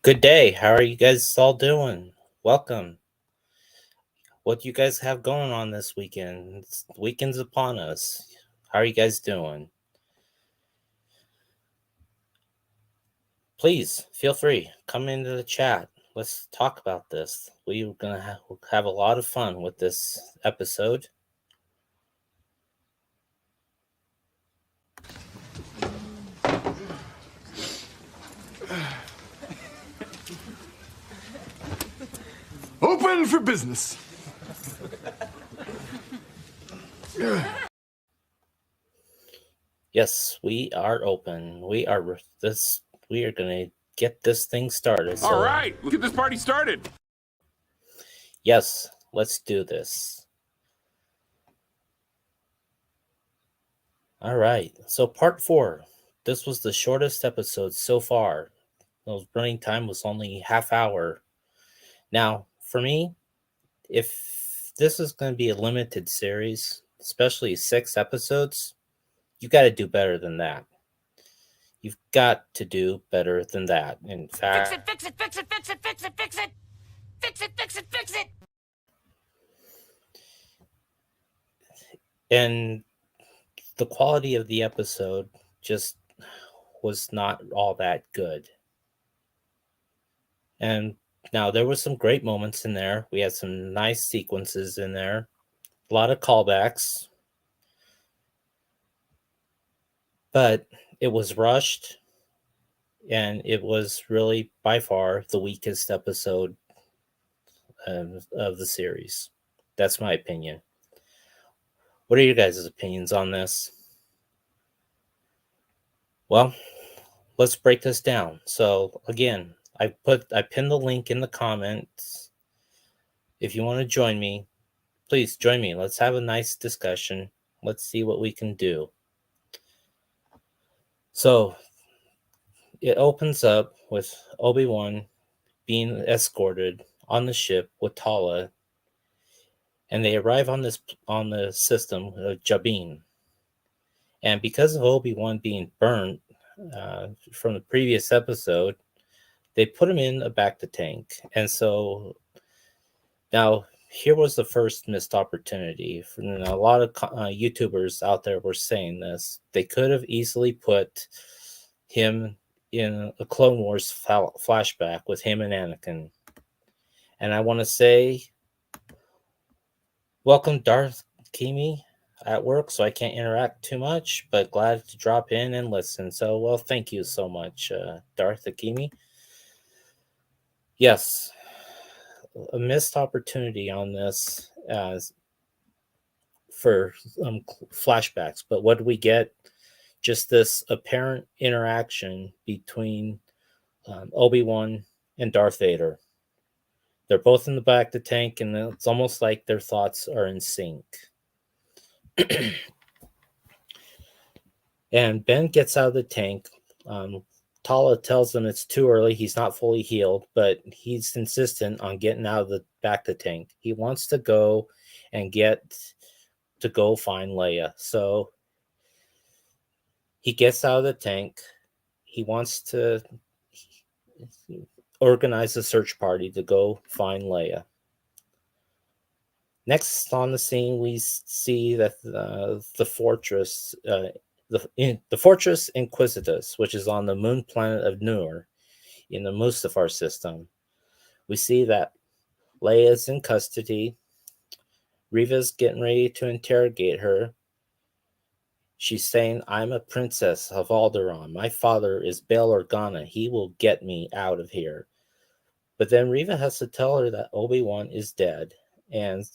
Good day. How are you guys all doing? Welcome. What do you guys have going on this weekend? The weekend's upon us. How are you guys doing? Please feel free. Come into the chat. Let's talk about this. We're gonna have a lot of fun with this episode. Open for business. Yes, we are open. We are gonna get this thing started. All right, let's get this party started. Yes, let's do this. All right. So part 4. This was the shortest episode so far. The running time was only half hour. Now, for me, if this is going to be a limited series, especially 6 episodes, you got to do better than that. You've got to do better than that. In fact, Fix it. and the quality of the episode just was not all that good. And now there was some great moments in there. We had some nice sequences in there, a lot of callbacks, but it was rushed, and it was really by far the weakest episode of the series. That's my opinion. What are your guys' opinions on this? Well, let's break this down. So again, I pinned the link in the comments. If you want to join me, please join me. Let's have a nice discussion. Let's see what we can do. So it opens up with Obi-Wan being escorted on the ship with Tala, and they arrive on the system of Jabin. And because of Obi-Wan being burnt from the previous episode, they put him in a bacta tank. And so now here was the first missed opportunity. A lot of YouTubers out there were saying this. They could have easily put him in a Clone Wars flashback with him and Anakin. And I want to say, welcome Darth Kimi at work, so I can't interact too much, but glad to drop in and listen. So, well, thank you so much, Darth Akimi. Yes, a missed opportunity on this for flashbacks. But what do we get? Just this apparent interaction between Obi-Wan and Darth Vader. They're both in the back of the tank, and it's almost like their thoughts are in sync. And Ben gets out of the tank. Tala tells him it's too early. He's not fully healed, but he's insistent on getting out of the back of the tank. He wants to go and find Leia. So he gets out of the tank. He wants to organize a search party to go find Leia. Next on the scene, we see that the fortress, the Fortress Inquisitus, which is on the moon planet of Nur in the Mustafar system. We see that Leia's in custody. Reva's getting ready to interrogate her. She's saying, "I'm a princess of Alderaan. My father is Bail Organa. He will get me out of here." But then Reva has to tell her that Obi-Wan is dead. And,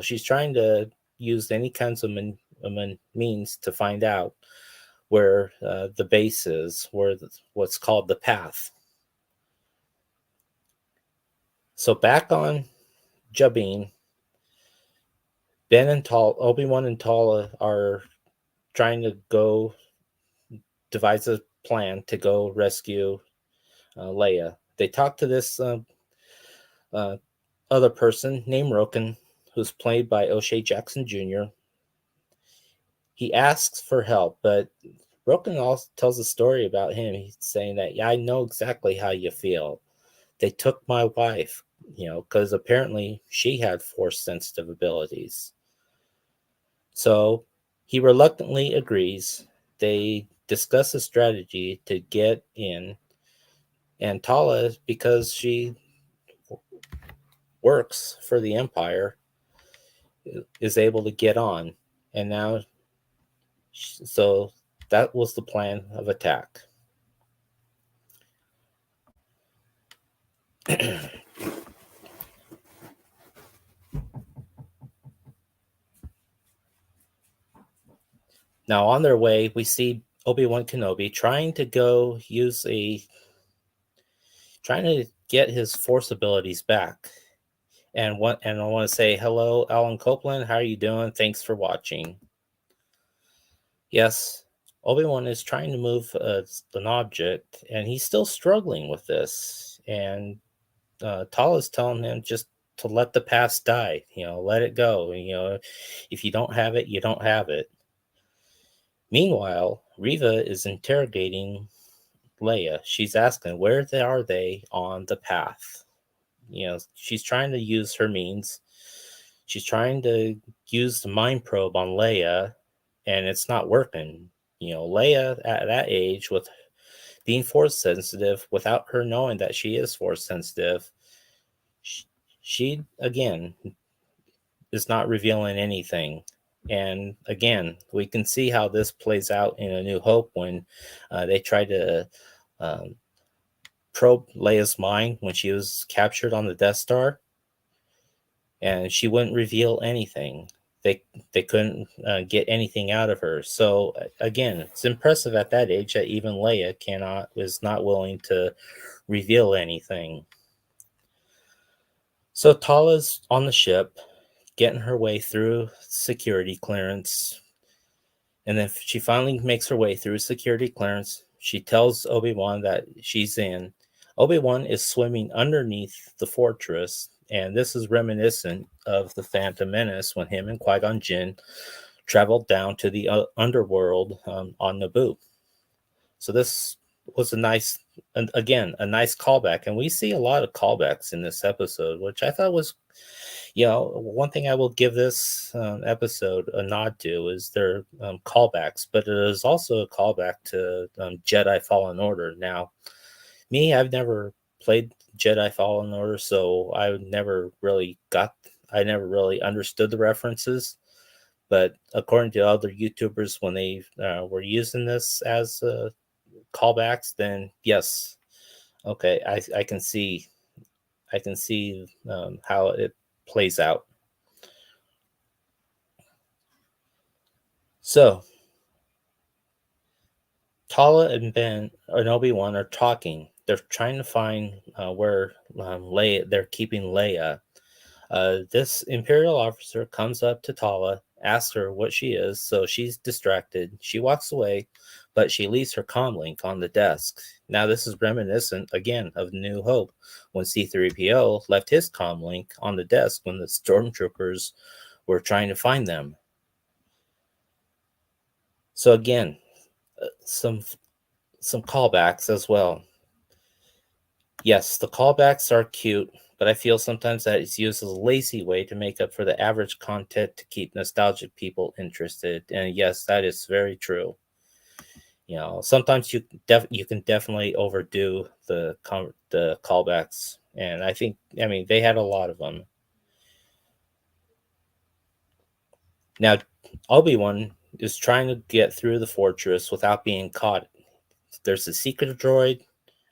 she's trying to use any kinds of means to find out where the base is, where what's called the path. So back on Jabin, Ben and Obi-Wan and Tala are trying to go devise a plan to go rescue Leia. They talk to this other person named Roken, who's played by O'Shea Jackson Jr. He asks for help, but Broken also tells a story about him. He's saying that, yeah, I know exactly how you feel. They took my wife, because apparently she had force sensitive abilities. So he reluctantly agrees. They discuss a strategy to get in, and Tala, because she works for the Empire, is able to get on. And now, so that was the plan of attack. Now, on their way, we see Obi-Wan Kenobi trying to get his force abilities back. And I want to say hello, Alan Copeland. How are you doing? Thanks for watching. Yes, Obi-Wan is trying to move an object, and he's still struggling with this. And Tal is telling him just to let the past die. Let it go. If you don't have it, you don't have it. Meanwhile, Riva is interrogating Leia. She's asking where are they on the path. She's trying to use her means. She's trying to use the mind probe on Leia, and it's not working. Leia at that age, with being force sensitive, without her knowing that she is force sensitive, she again is not revealing anything. And again, we can see how this plays out in A New Hope when they try to um, probe Leia's mind when she was captured on the Death Star, and she wouldn't reveal anything. They couldn't get anything out of her. So again, it's impressive at that age that even Leia is not willing to reveal anything. So Tala's on the ship, getting her way through security clearance, and then she finally makes her way through security clearance. She tells Obi-Wan that she's in. Obi-Wan is swimming underneath the fortress, and this is reminiscent of the Phantom Menace when him and Qui-Gon Jinn traveled down to the underworld on Naboo. So this was a nice callback, and we see a lot of callbacks in this episode, which I thought was, one thing I will give this episode a nod to is their callbacks, but it is also a callback to Jedi Fallen Order. Now, I've never played Jedi Fallen Order, so I never really understood the references. But according to other YouTubers, when they were using this as callbacks, then yes, okay, I can see how it plays out. So Tala and Ben and Obi-Wan are talking. They're trying to find where Leia. They're keeping Leia. This Imperial officer comes up to Tala, asks her what she is, so she's distracted. She walks away, but she leaves her comlink on the desk. Now, this is reminiscent, again, of New Hope, when C-3PO left his comlink on the desk when the stormtroopers were trying to find them. So again, some callbacks as well. Yes, the callbacks are cute, but I feel sometimes that it's used as a lazy way to make up for the average content to keep nostalgic people interested. And yes, that is very true. Sometimes you can definitely overdo the callbacks, and I mean they had a lot of them. Now, Obi-Wan is trying to get through the fortress without being caught. There's a secret droid,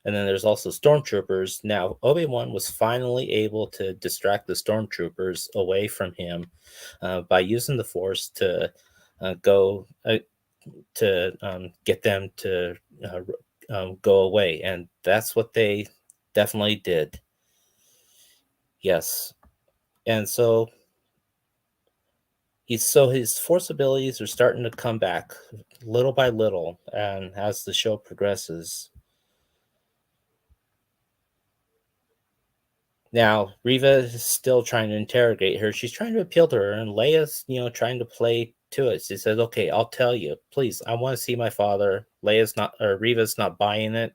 and then there's also stormtroopers. Now, Obi-Wan was finally able to distract the stormtroopers away from him by using the Force to go to get them to go away, and that's what they definitely did. Yes, and so his Force abilities are starting to come back little by little, and as the show progresses. Now, Riva is still trying to interrogate her. She's trying to appeal to her, and Leia's, trying to play to it. She says, "Okay, I'll tell you. Please, I want to see my father." Reva's not buying it.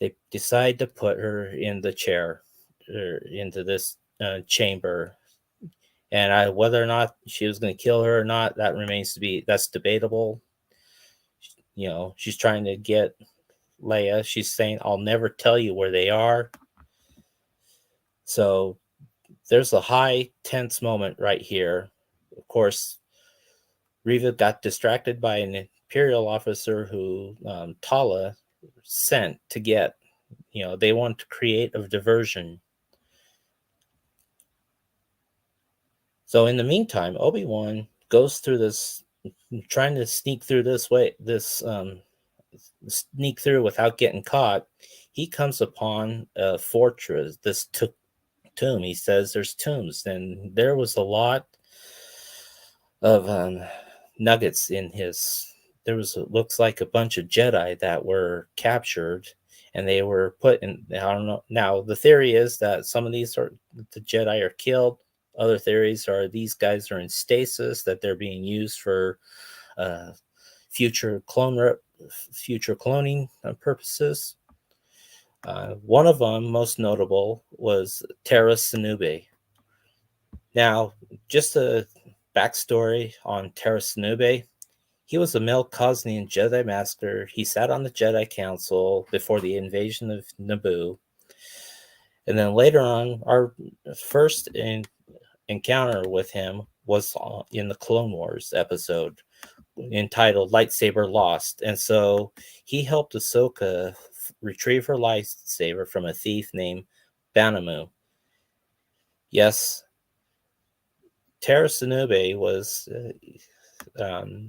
They decide to put her in the chair, into this chamber, and whether or not she was going to kill her or not, that remains to be that's debatable. She's trying to get Leia. She's saying, "I'll never tell you where they are." So there's a high tense moment right here. Of course, Riva got distracted by an Imperial officer who Tala sent to get. They want to create a diversion. So in the meantime, Obi-Wan goes through this, trying to sneak through sneak through without getting caught. He comes upon a fortress, this tomb. He says there's tombs, and there was a lot of nuggets in his. There was looks like a bunch of Jedi that were captured, and they were put in. I don't know. Now the theory is that some of these are the Jedi are killed. Other theories are these guys are in stasis, that they're being used for uh, future cloning purposes. One of them, most notable, was Terra Kenobi. Now, just a backstory on Terra Kenobi. He was a Melkosnian Jedi Master. He sat on the Jedi Council before the invasion of Naboo. And then later on, our first encounter with him was in the Clone Wars episode entitled Lightsaber Lost. And so he helped Ahsoka retrieve her lightsaber from a thief named Banamu. Yes, Terra Kenobi was a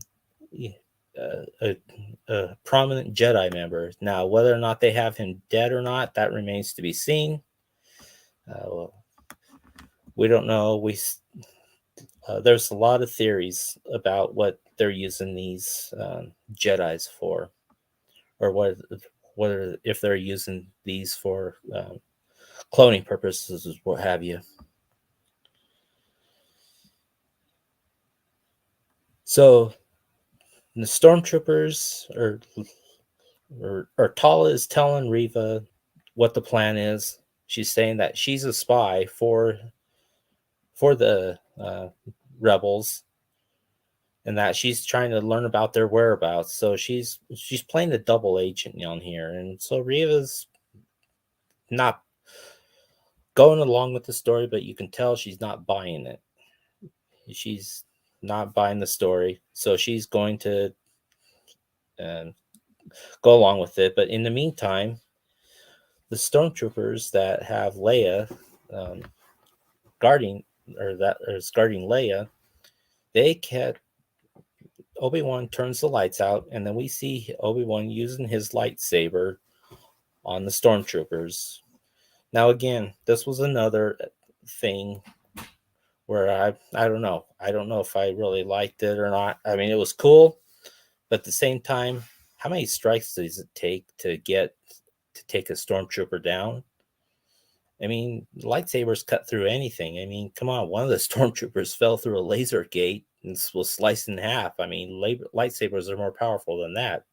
prominent Jedi member. Now, whether or not they have him dead or not, that remains to be seen. We don't know. There's a lot of theories about what they're using these Jedi's for, or whether if they're using these for cloning purposes, what have you. So the stormtroopers or Tala is telling Riva what the plan is. She's saying that she's a spy for the rebels, and that she's trying to learn about their whereabouts. So she's playing the double agent on here, and so Riva's not going along with the story, but you can tell she's not buying it. She's not buying the story, so she's going to uh, go along with it. But in the meantime, the stormtroopers that have Leia guarding, or that is guarding Leia, they can't. Obi-Wan turns the lights out, and then we see Obi-Wan using his lightsaber on the stormtroopers. Now, again, this was another thing where I don't know. I don't know if I really liked it or not. I mean, it was cool, but at the same time, how many strikes does it take to take a stormtrooper down? I mean, lightsabers cut through anything. I mean, come on, one of the stormtroopers fell through a laser gate and was sliced in half. I mean, lightsabers are more powerful than that.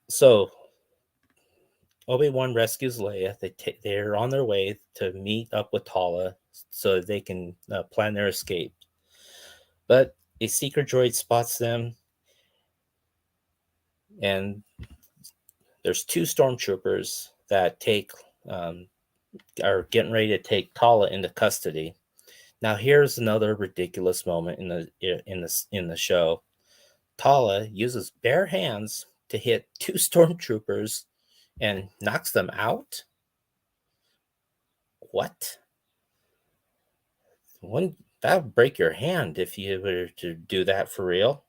So Obi-Wan rescues Leia. They're on their way to meet up with Tala so they can plan their escape. But a seeker droid spots them, and there's two stormtroopers that are getting ready to take Tala into custody. Now, here's another ridiculous moment in the show. Tala uses bare hands to hit two stormtroopers and knocks them out. What? That would break your hand if you were to do that for real.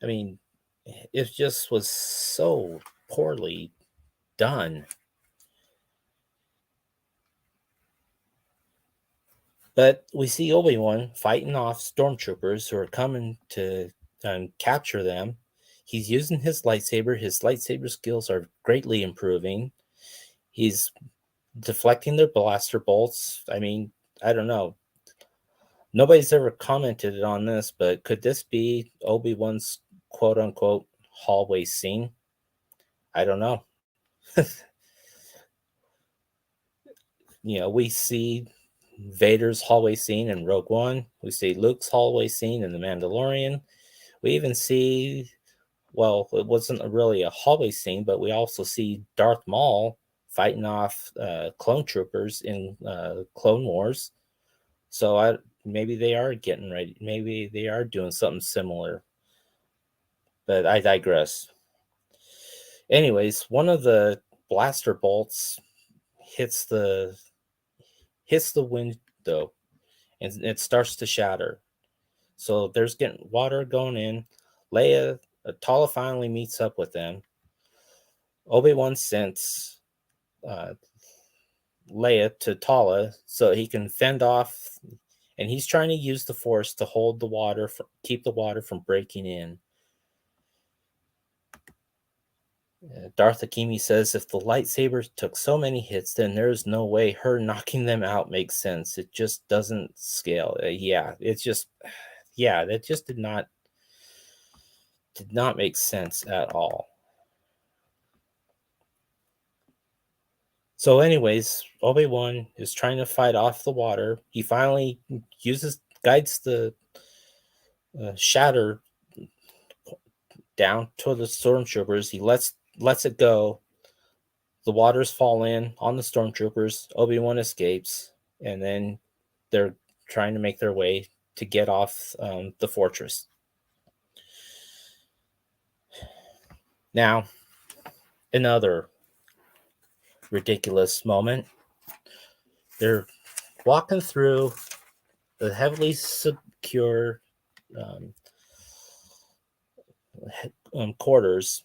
I mean, it just was so poorly done. But we see Obi-Wan fighting off stormtroopers who are coming to capture them. He's using his lightsaber. His lightsaber skills are greatly improving. He's deflecting their blaster bolts. I mean, I don't know. Nobody's ever commented on this, but could this be Obi-Wan's quote unquote hallway scene? I don't know. We see Vader's hallway scene in Rogue One. We see Luke's hallway scene in The Mandalorian. We even see, well, it wasn't really a hallway scene, but we also see Darth Maul fighting off clone troopers in Clone Wars. So maybe they are getting ready. Maybe they are doing something similar. But I digress. Anyways, one of the blaster bolts hits the window and it starts to shatter. So there's getting water going in. Tala finally meets up with them. Obi-Wan sends uh, Leia to Tala so he can fend off, and he's trying to use the Force to hold the water, keep the water from breaking in. Darth Akimi says if the lightsabers took so many hits, then there's no way her knocking them out makes sense. It just doesn't scale. That just did not make sense at all. So, anyways, Obi-Wan is trying to fight off the water. He finally guides the shatter down to the stormtroopers. He lets it go. The waters fall in on the stormtroopers. Obi-Wan escapes, and then they're trying to make their way to get off the fortress. Now, another ridiculous moment. They're walking through the heavily secure quarters,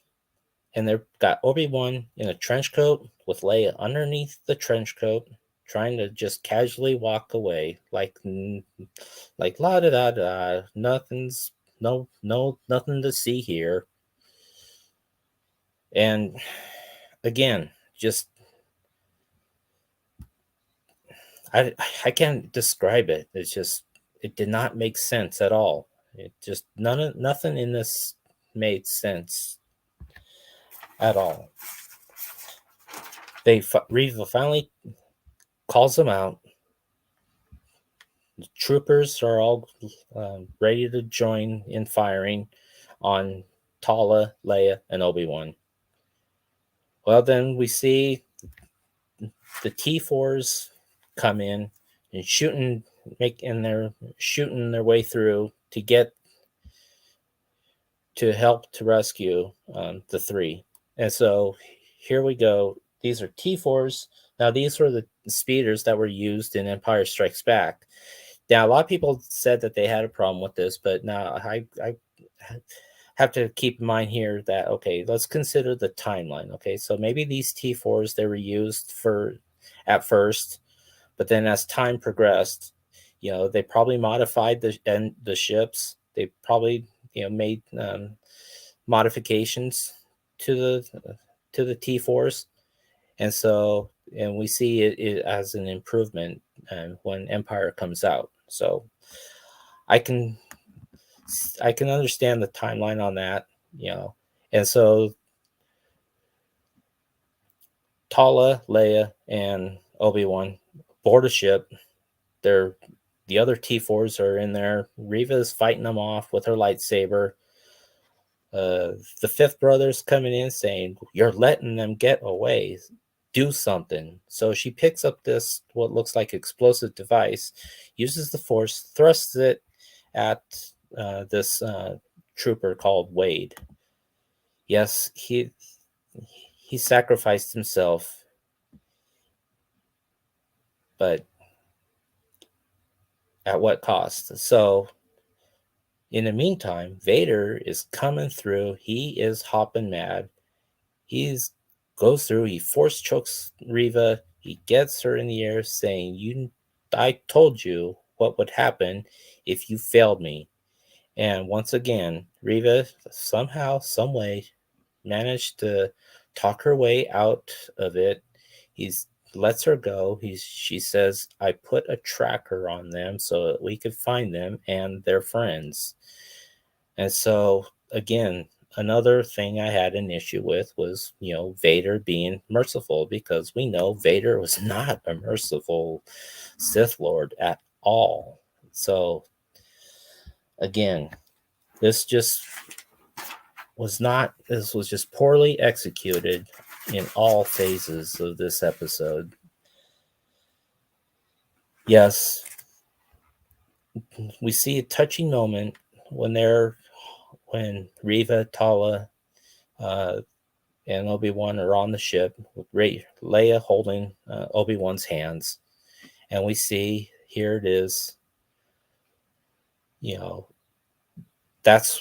and they've got Obi-Wan in a trench coat with Leia underneath the trench coat, trying to just casually walk away, like la da da da, nothing to see here. And again, just I can't describe it. It did not make sense at all. It just nothing in this made sense at all. Reva finally calls them out. The troopers are all ready to join in firing on Tala, Leia, and Obi-Wan. Well, then we see the T4s come in and they're shooting their way through to help to rescue the three. And so here we go. These are T4s. Now, these were the speeders that were used in Empire Strikes Back. Now, a lot of people said that they had a problem with this, but now I have to keep in mind here that, okay, let's consider the timeline. Okay, so maybe these T4s, they were used at first, but then as time progressed, they probably modified the ships. They probably made modifications to the T4s, and we see it as an improvement when Empire comes out. So I can understand the timeline on that, and so Tala, Leia, and Obi-Wan board a ship. The other T4s are in there. Reva's fighting them off with her lightsaber. The fifth brother's coming in saying, "You're letting them get away. Do something." So she picks up this, what looks like explosive device, uses the Force, thrusts it at this trooper called Wade. Yes, he sacrificed himself, but at what cost? So in the meantime, Vader is coming through. He is hopping mad. Goes through. He force chokes Reva. He gets her in the air, saying, I told you what would happen if you failed me." And once again, Reva somehow, some way, managed to talk her way out of it. lets her go. She says, I put a tracker on them so that we could find them and their friends. And so, again, another thing I had an issue with was, Vader being merciful, because we know Vader was not a merciful Sith Lord at all. So, again, this just this was just poorly executed in all phases of this episode. Yes, we see a touching moment when Reva, Tala, uh, and Obi-Wan are on the ship with Leia holding Obi-Wan's hands, and we see here it is. That's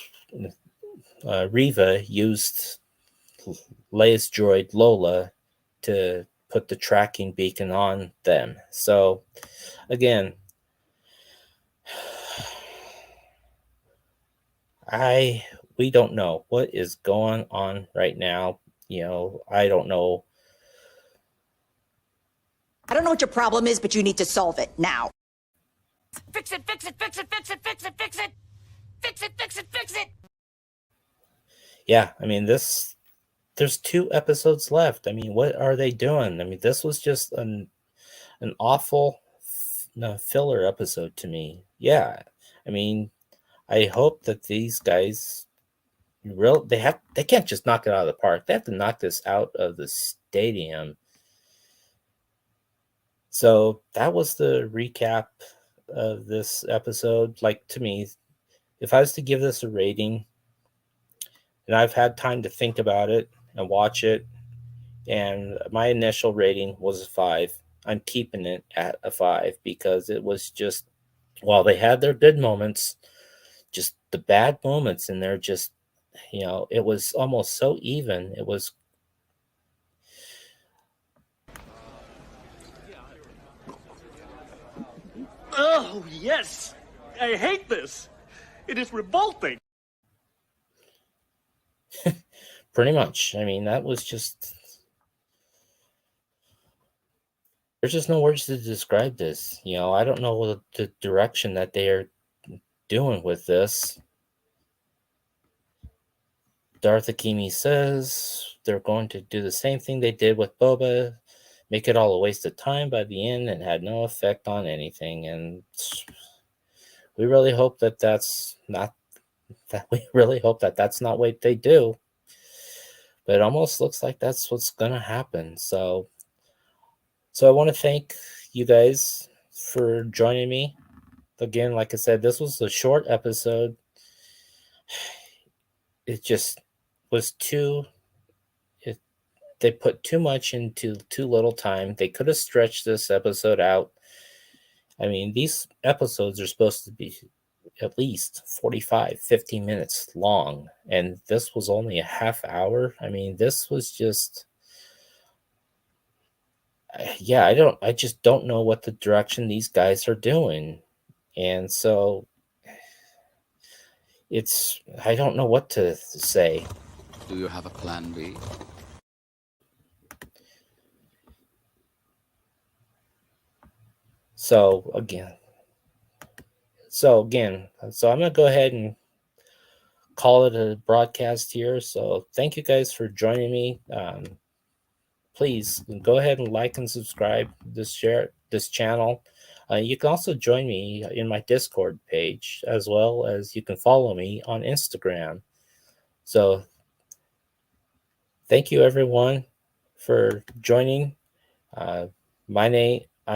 Reva used Leia's droid Lola to put the tracking beacon on them. So again, we don't know what is going on right now. I don't know. I don't know what your problem is, but you need to solve it now. Fix it, fix it, fix it, fix it, fix it, fix it. Fix it, fix it, fix it. Yeah, I mean, there's 2 episodes left. I mean, what are they doing? I mean, this was just an awful filler episode to me. Yeah, I mean, I hope that these guys they can't just knock it out of the park. They have to knock this out of the stadium. So that was the recap of this episode. Like, to me, if I was to give this a rating, and I've had time to think about it and watch it, and my initial rating was a 5. I'm keeping it at a 5 because it was just, while they had their good moments, just the bad moments in there just, it was almost so even. It was. Oh, yes! I hate this! It is revolting! Pretty much. I mean, that was just. There's just no words to describe this. I don't know the direction that they are doing with this. Darth Akimi says they're going to do the same thing they did with Boba, make it all a waste of time by the end, and had no effect on anything. And we really hope that that's not what they do. But it almost looks like that's what's gonna happen. So I want to thank you guys for joining me. Again, like I said, this was a short episode. It just was they put too much into too little time. They could have stretched this episode out. I mean, these episodes are supposed to be at least 45, 50 minutes long, and this was only a half hour. I mean, this was just, yeah, I just don't know what the direction these guys are doing. And so I don't know what to say. Do you have a plan B? So again, I'm going to go ahead and call it a broadcast here. So thank you guys for joining me. Please go ahead and like and subscribe this channel. You can also join me in my Discord page, as well as you can follow me on Instagram. So thank you everyone for joining. I'm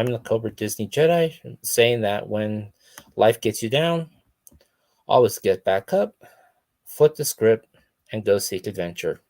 the Cobra Disney Jedi, saying that when life gets you down, always get back up, flip the script, and go seek adventure.